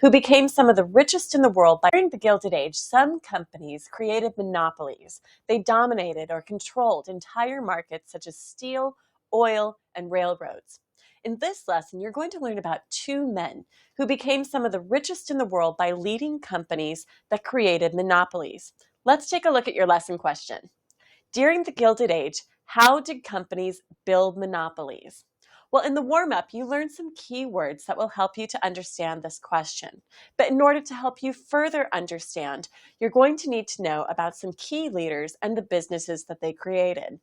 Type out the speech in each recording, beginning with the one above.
who became some of the richest in the world. During the Gilded Age, some companies created monopolies. They dominated or controlled entire markets such as steel, oil, and railroads. In this lesson, you're going to learn about two men who became some of the richest in the world by leading companies that created monopolies. Let's take a look at your lesson question. During the Gilded Age, how did companies build monopolies? Well, in the warm-up, you learned some key words that will help you to understand this question. But in order to help you further understand, you're going to need to know about some key leaders and the businesses that they created.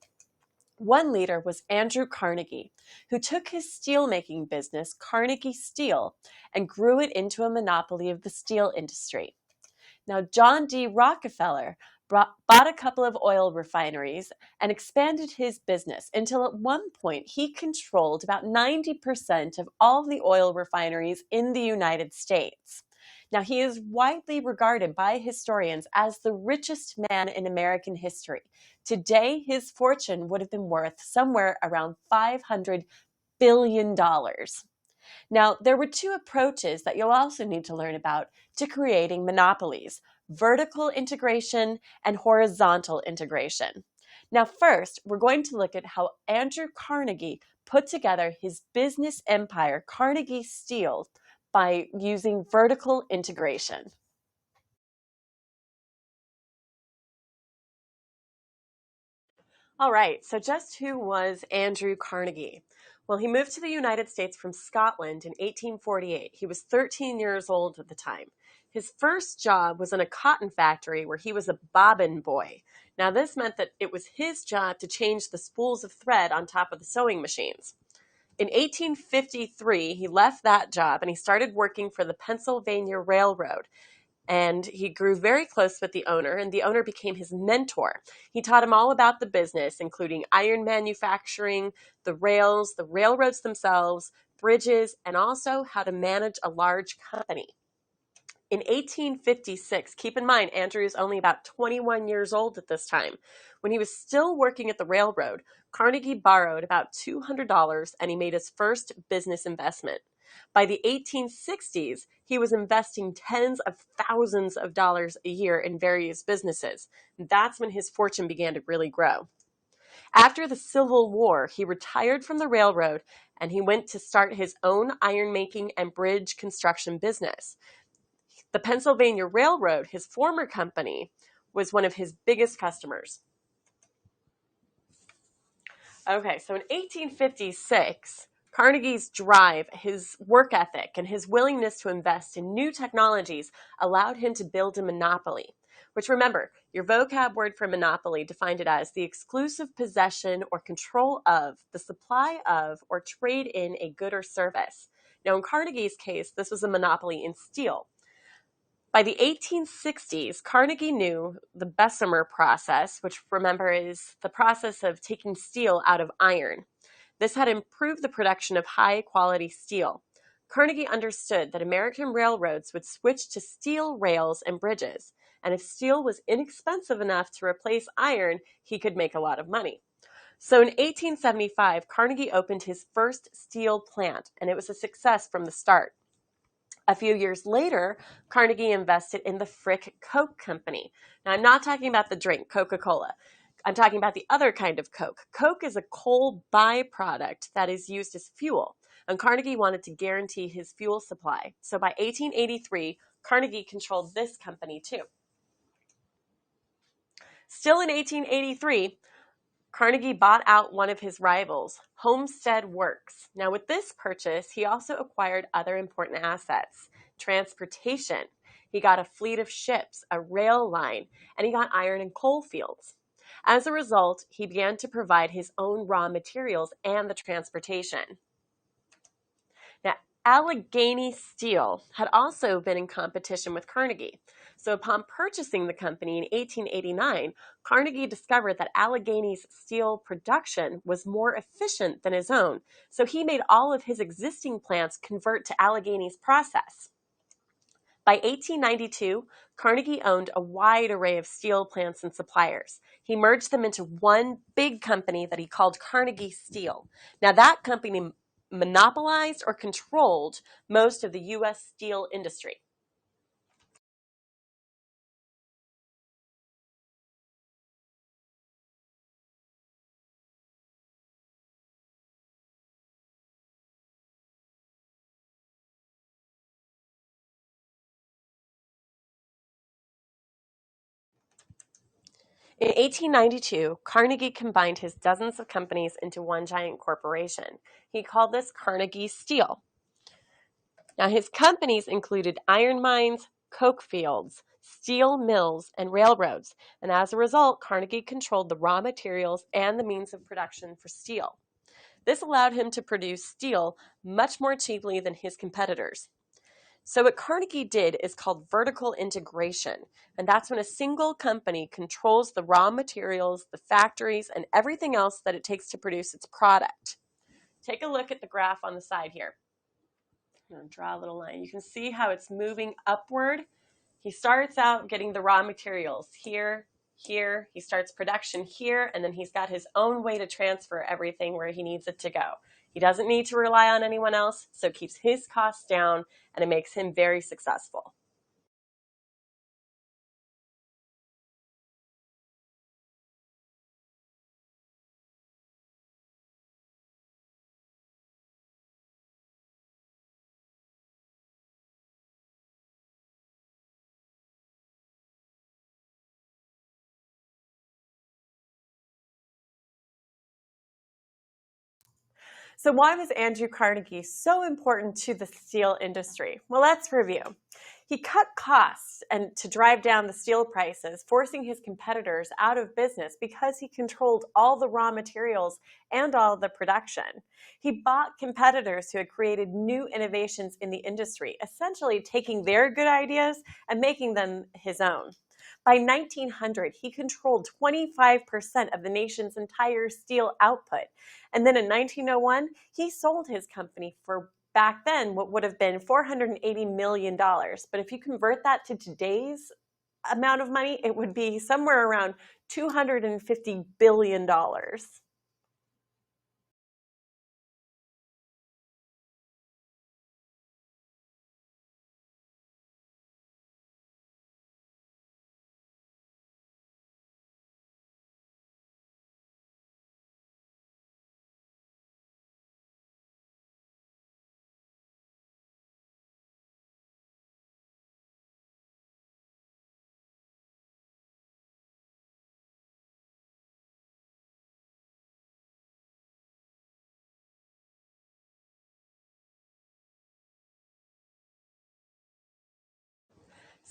One leader was Andrew Carnegie, who took his steelmaking business, Carnegie Steel, and grew it into a monopoly of the steel industry. Now, John D. Rockefeller bought a couple of oil refineries and expanded his business until at one point he controlled about 90% of all the oil refineries in the United States. Now, he is widely regarded by historians as the richest man in American history. Today, his fortune would have been worth somewhere around $500 billion. Now, there were two approaches that you'll also need to learn about to creating monopolies: vertical integration and horizontal integration. Now, first, we're going to look at how Andrew Carnegie put together his business empire, Carnegie Steel, by using vertical integration. All right, so just who was Andrew Carnegie? Well, he moved to the United States from Scotland in 1848. He was 13 years old at the time. His first job was in a cotton factory where he was a bobbin boy. Now, this meant that it was his job to change the spools of thread on top of the sewing machines. In 1853, he left that job and he started working for the Pennsylvania Railroad, and he grew very close with the owner, and the owner became his mentor. He taught him all about the business, including iron manufacturing, the rails, the railroads themselves, bridges, and also how to manage a large company. In 1856, keep in mind, Andrew is only about 21 years old at this time. When he was still working at the railroad, Carnegie borrowed about $200 and he made his first business investment. By the 1860s, he was investing tens of thousands of dollars a year in various businesses. That's when his fortune began to really grow. After the Civil War, he retired from the railroad and he went to start his own iron making and bridge construction business. The Pennsylvania Railroad, his former company, was one of his biggest customers. Okay, so in 1856, Carnegie's drive, his work ethic, and his willingness to invest in new technologies allowed him to build a monopoly. Which, remember, your vocab word for monopoly defined it as the exclusive possession or control of, the supply of, or trade in a good or service. Now, in Carnegie's case, this was a monopoly in steel. By the 1860s, Carnegie knew the Bessemer process, which, remember, is the process of taking steel out of iron. This had improved the production of high-quality steel. Carnegie understood that American railroads would switch to steel rails and bridges, and if steel was inexpensive enough to replace iron, he could make a lot of money. So in 1875, Carnegie opened his first steel plant, and it was a success from the start. A few years later, Carnegie invested in the Frick Coke Company. Now, I'm not talking about the drink, Coca-Cola. I'm talking about the other kind of Coke. Coke is a coal byproduct that is used as fuel, and Carnegie wanted to guarantee his fuel supply. So by 1883, Carnegie controlled this company too. Still in 1883, Carnegie bought out one of his rivals, Homestead Works. Now, with this purchase, he also acquired other important assets: transportation. He got a fleet of ships, a rail line, and he got iron and coal fields. As a result, he began to provide his own raw materials and the transportation. Now, Allegheny Steel had also been in competition with Carnegie. So upon purchasing the company in 1889, Carnegie discovered that Allegheny's steel production was more efficient than his own. So he made all of his existing plants convert to Allegheny's process. By 1892, Carnegie owned a wide array of steel plants and suppliers. He merged them into one big company that he called Carnegie Steel. Now, that company monopolized or controlled most of the U.S. steel industry. In 1892, Carnegie combined his dozens of companies into one giant corporation. He called this Carnegie Steel. Now, his companies included iron mines, coke fields, steel mills, and railroads, and as a result, Carnegie controlled the raw materials and the means of production for steel. This allowed him to produce steel much more cheaply than his competitors. So, what Carnegie did is called vertical integration, and that's when a single company controls the raw materials, the factories, and everything else that it takes to produce its product. Take a look at the graph on the side here. I'm going to draw a little line. You can see how it's moving upward. He starts out getting the raw materials here, here. He starts production here, and then he's got his own way to transfer everything where he needs it to go. He doesn't need to rely on anyone else, so it keeps his costs down, and it makes him very successful. So, why was Andrew Carnegie so important to the steel industry? Well, let's review. He cut costs and to drive down the steel prices, forcing his competitors out of business because he controlled all the raw materials and all the production. He bought competitors who had created new innovations in the industry, essentially taking their good ideas and making them his own. By 1900, he controlled 25% of the nation's entire steel output. And then in 1901, he sold his company for back then what would have been $480 million. But if you convert that to today's amount of money, it would be somewhere around $250 billion.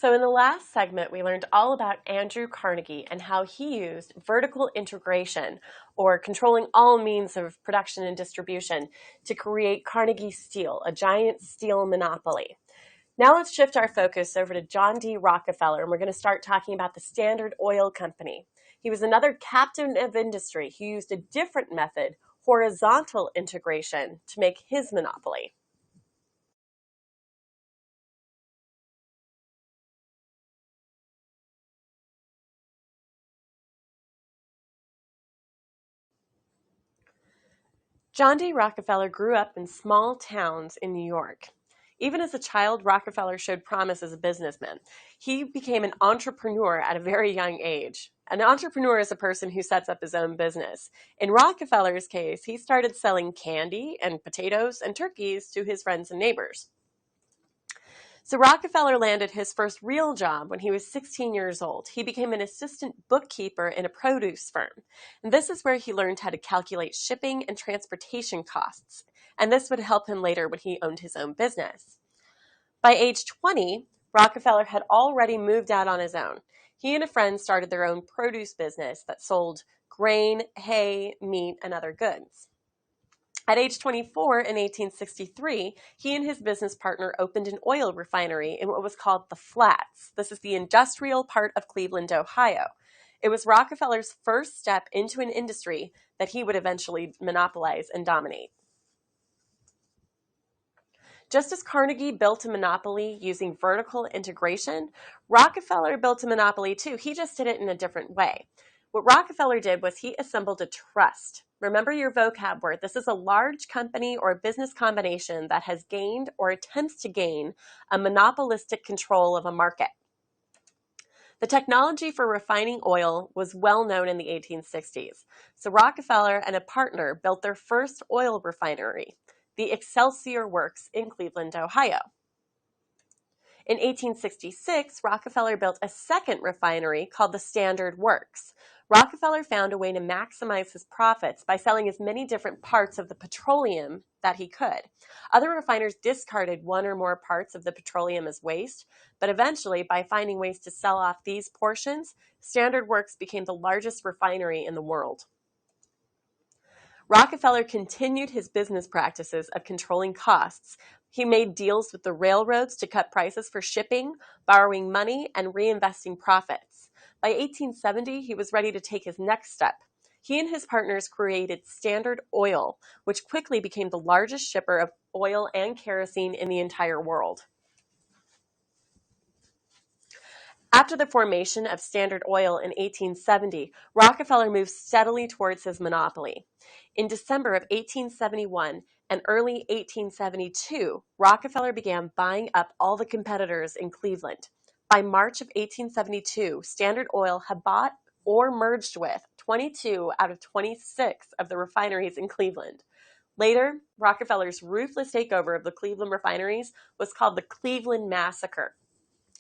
So, in the last segment, we learned all about Andrew Carnegie and how he used vertical integration, or controlling all means of production and distribution, to create Carnegie Steel, a giant steel monopoly. Now, let's shift our focus over to John D. Rockefeller, and we're going to start talking about the Standard Oil Company. He was another captain of industry who used a different method, horizontal integration, to make his monopoly. John D. Rockefeller grew up in small towns in New York. Even as a child, Rockefeller showed promise as a businessman. He became an entrepreneur at a very young age. An entrepreneur is a person who sets up his own business. In Rockefeller's case, he started selling candy and potatoes and turkeys to his friends and neighbors. So Rockefeller landed his first real job when he was 16 years old. He became an assistant bookkeeper in a produce firm. And this is where he learned how to calculate shipping and transportation costs. And this would help him later when he owned his own business. By age 20, Rockefeller had already moved out on his own. He and a friend started their own produce business that sold grain, hay, meat, and other goods. At age 24 in 1863, he and his business partner opened an oil refinery in what was called the Flats. This is the industrial part of Cleveland, Ohio. It was Rockefeller's first step into an industry that he would eventually monopolize and dominate. Just as Carnegie built a monopoly using vertical integration, Rockefeller built a monopoly too. He just did it in a different way. What Rockefeller did was he assembled a trust. Remember your vocab word. This is a large company or business combination that has gained or attempts to gain a monopolistic control of a market. The technology for refining oil was well known in the 1860s. So Rockefeller and a partner built their first oil refinery, the Excelsior Works in Cleveland, Ohio. In 1866, Rockefeller built a second refinery called the Standard Works. Rockefeller found a way to maximize his profits by selling as many different parts of the petroleum that he could. Other refiners discarded one or more parts of the petroleum as waste, but eventually, by finding ways to sell off these portions, Standard Works became the largest refinery in the world. Rockefeller continued his business practices of controlling costs. He made deals with the railroads to cut prices for shipping, borrowing money, and reinvesting profits. By 1870, he was ready to take his next step. He and his partners created Standard Oil, which quickly became the largest shipper of oil and kerosene in the entire world. After the formation of Standard Oil in 1870, Rockefeller moved steadily towards his monopoly. In December of 1871 and early 1872, Rockefeller began buying up all the competitors in Cleveland. By March of 1872, Standard Oil had bought or merged with 22 out of 26 of the refineries in Cleveland. Later, Rockefeller's ruthless takeover of the Cleveland refineries was called the Cleveland Massacre.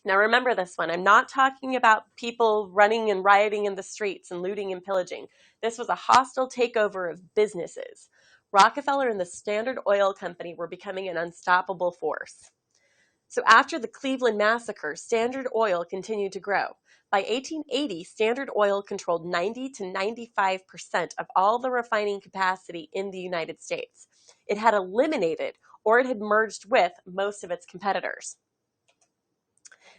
Now remember this one. I'm not talking about people running and rioting in the streets and looting and pillaging. This was a hostile takeover of businesses. Rockefeller and the Standard Oil Company were becoming an unstoppable force. So after the Cleveland Massacre, Standard Oil continued to grow. By 1880, Standard Oil controlled 90 to 95% of all the refining capacity in the United States. It had eliminated or it had merged with most of its competitors.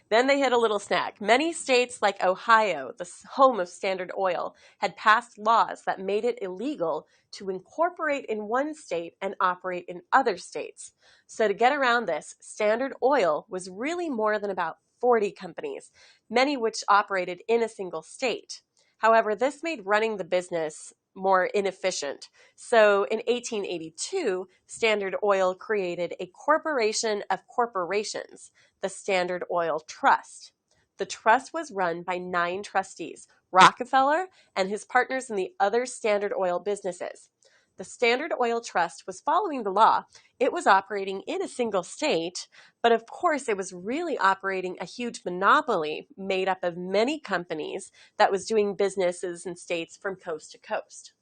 Then they hit a little snag. Many states like Ohio, the home of Standard Oil, had passed laws that made it illegal to incorporate in one state and operate in other states. So to get around this, Standard Oil was really more than about 40 companies, many which operated in a single state. However, this made running the business more inefficient. So in 1882, Standard Oil created a corporation of corporations, the Standard Oil Trust. The trust was run by 9 trustees, Rockefeller and his partners in the other Standard Oil businesses. The Standard Oil Trust was following the law. It was operating in a single state, but of course it was really operating a huge monopoly made up of many companies that was doing businesses in states from coast to coast.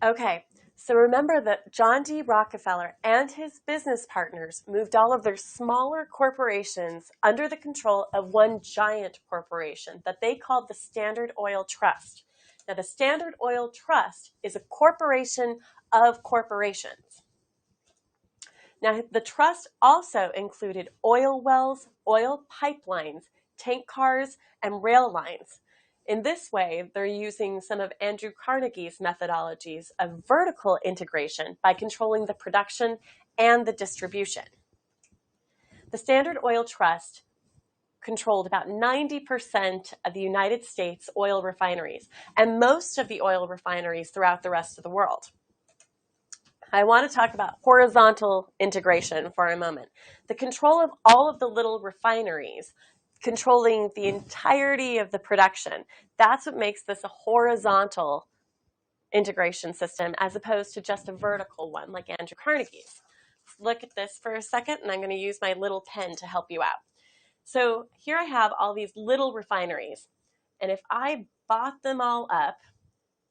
Okay, so remember that John D. Rockefeller and his business partners moved all of their smaller corporations under the control of one giant corporation that they called the Standard Oil Trust. Now, the Standard Oil Trust is a corporation of corporations. Now, the trust also included oil wells, oil pipelines, tank cars, and rail lines. In this way, they're using some of Andrew Carnegie's methodologies of vertical integration by controlling the production and the distribution. The Standard Oil Trust controlled about 90% of the United States oil refineries and most of the oil refineries throughout the rest of the world. I want to talk about horizontal integration for a moment. The control of all of the little refineries, controlling the entirety of the production, that's what makes this a horizontal integration system as opposed to just a vertical one like Andrew Carnegie's. Let's look at this for a second, and I'm going to use my little pen to help you out. So here I have all these little refineries, and if I bought them all up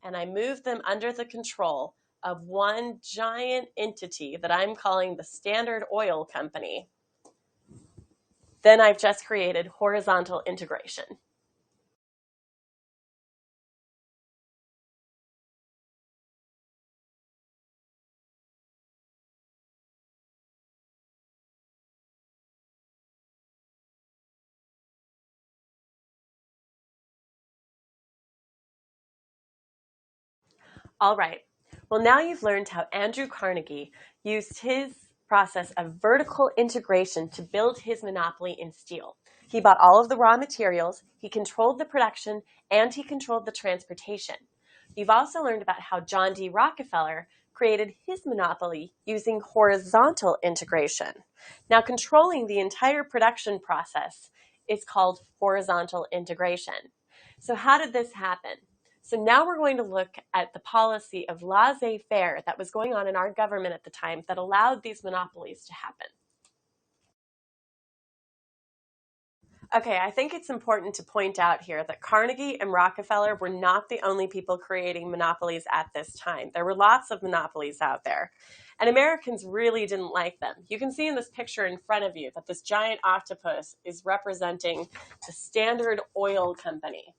and I move them under the control of one giant entity that I'm calling the Standard Oil Company, then I've just created horizontal integration. All right. Well, now you've learned how Andrew Carnegie used his process of vertical integration to build his monopoly in steel. He bought all of the raw materials, he controlled the production, and he controlled the transportation. You've also learned about how John D. Rockefeller created his monopoly using horizontal integration. Now, controlling the entire production process is called horizontal integration. So, how did this happen? So, now we're going to look at the policy of laissez faire that was going on in our government at the time that allowed these monopolies to happen. Okay, I think it's important to point out here that Carnegie and Rockefeller were not the only people creating monopolies at this time. There were lots of monopolies out there, and Americans really didn't like them. You can see in this picture in front of you that this giant octopus is representing the Standard Oil Company.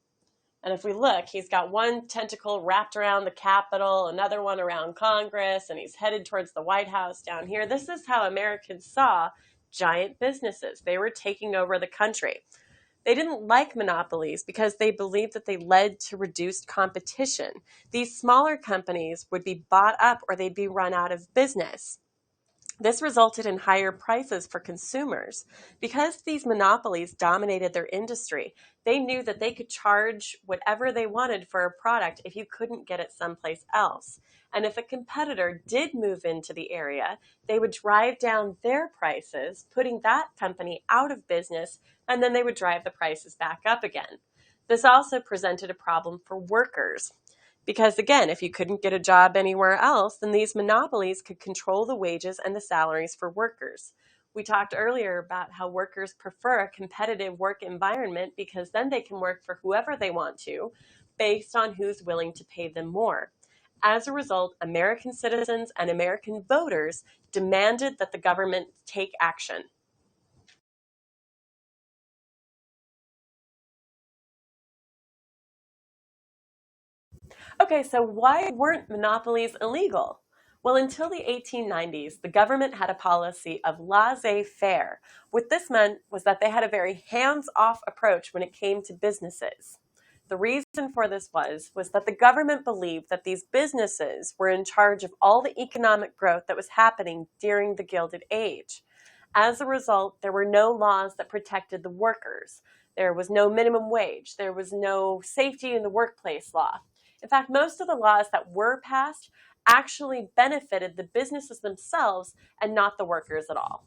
And if we look, he's got one tentacle wrapped around the Capitol, another one around Congress, and he's headed towards the White House down here. This is how Americans saw giant businesses. They were taking over the country. They didn't like monopolies because they believed that they led to reduced competition. These smaller companies would be bought up or they'd be run out of business. This resulted in higher prices for consumers. Because these monopolies dominated their industry, they knew that they could charge whatever they wanted for a product if you couldn't get it someplace else. And if a competitor did move into the area, they would drive down their prices, putting that company out of business, and then they would drive the prices back up again. This also presented a problem for workers. Because again, if you couldn't get a job anywhere else, then these monopolies could control the wages and the salaries for workers. We talked earlier about how workers prefer a competitive work environment because then they can work for whoever they want to, based on who's willing to pay them more. As a result, American citizens and American voters demanded that the government take action. Okay, so why weren't monopolies illegal? Well, until the 1890s, the government had a policy of laissez faire. What this meant was that they had a very hands off approach when it came to businesses. The reason for this was that the government believed that these businesses were in charge of all the economic growth that was happening during the Gilded Age. As a result, there were no laws that protected the workers. There was no minimum wage. There was no safety in the workplace law. In fact, most of the laws that were passed actually benefited the businesses themselves and not the workers at all.